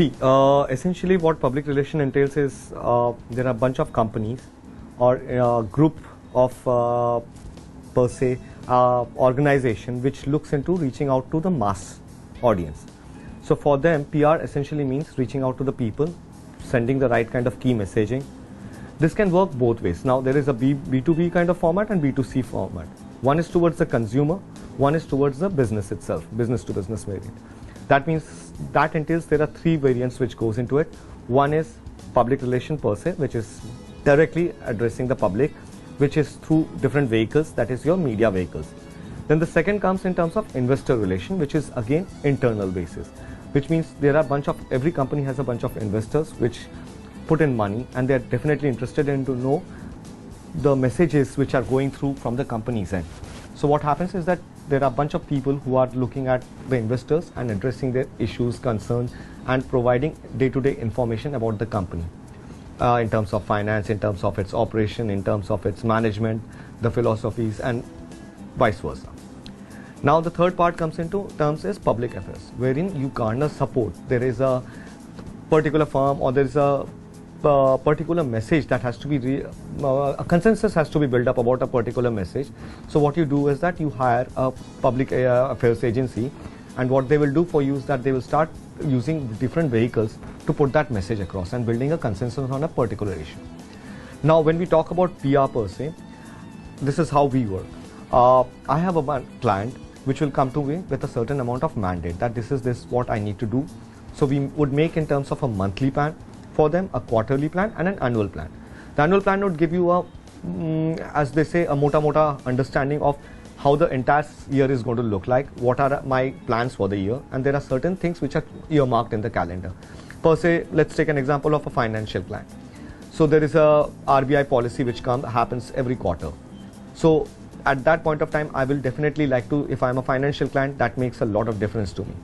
See, essentially what public relation entails is there are a bunch of companies or a group of per se organization which looks into reaching out to the mass audience. So for them, PR essentially means reaching out to the people, sending the right kind of key messaging. This can work both ways. Now there is a B2B kind of format and B2C format. One is towards the consumer, one is towards the business itself, business to business variant. That means that entails there are three variants which goes into it. One is public relation per se, which is directly addressing the public, which is through different vehicles, that is your media vehicles. Then the second comes in terms of investor relation, which is again internal basis, which means there are every company has a bunch of investors which put in money and they are definitely interested in to know the messages which are going through from the company's end. So what happens is that there are a bunch of people who are looking at the investors and addressing their issues, concerns, and providing day-to-day information about the company in terms of finance, in terms of its operation, in terms of its management, the philosophies, and vice versa. Now the third part comes into terms is public affairs, wherein you garner support. There is a particular firm or there is a particular message that has to be a consensus has to be built up about a particular message. So what you do is that you hire a public affairs agency, and what they will do for you is that they will start using different vehicles to put that message across and building a consensus on a particular issue. Now when we talk about PR per se, this is how we work. I have a client which will come to me with a certain amount of mandate that this what I need to do. So we would make in terms of a monthly plan for them, a quarterly plan and an annual plan. The annual plan would give you a, as they say, a mota understanding of how the entire year is going to look like, what are my plans for the year, and there are certain things which are earmarked in the calendar. Per se, let's take an example of a financial plan. So there is a RBI policy which happens every quarter. So at that point of time, I will definitely like to, if I'm a financial client, that makes a lot of difference to me.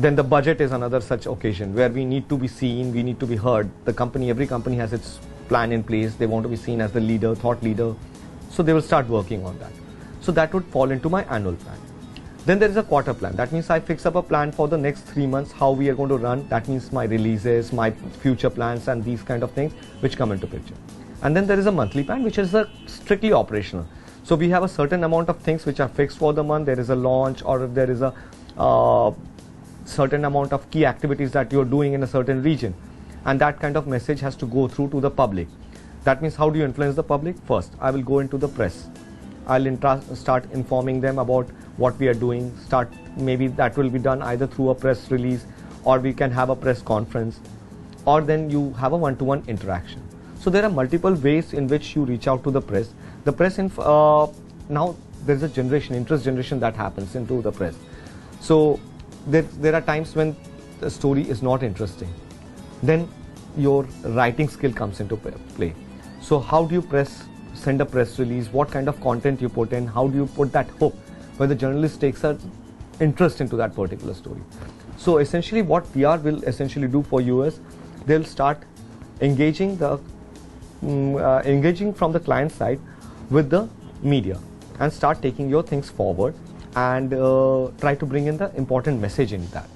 Then the budget is another such occasion where we need to be seen, we need to be heard. Every company has its plan in place. They want to be seen as the leader, thought leader. So they will start working on that. So that would fall into my annual plan. Then there is a quarter plan. That means I fix up a plan for the next 3 months, how we are going to run. That means my releases, my future plans and these kind of things which come into picture. And then there is a monthly plan which is strictly operational. So we have a certain amount of things which are fixed for the month. There is a launch or if there is a certain amount of key activities that you're doing in a certain region, and that kind of message has to go through to the public. That means how do you influence the public? First, I will go into the press. I'll start informing them about what we are doing. Maybe that will be done either through a press release, or we can have a press conference, or then you have a one-to-one interaction. So there are multiple ways in which you reach out to the press. The press, now there's a interest generation that happens into the press. So there are times when the story is not interesting. Then your writing skill comes into play. So how do you send a press release? What kind of content you put in? How do you put that hook where the journalist takes an interest into that particular story? So essentially what PR will essentially do for you is they'll start engaging from the client side with the media and start taking your things forward and try to bring in the important message in that.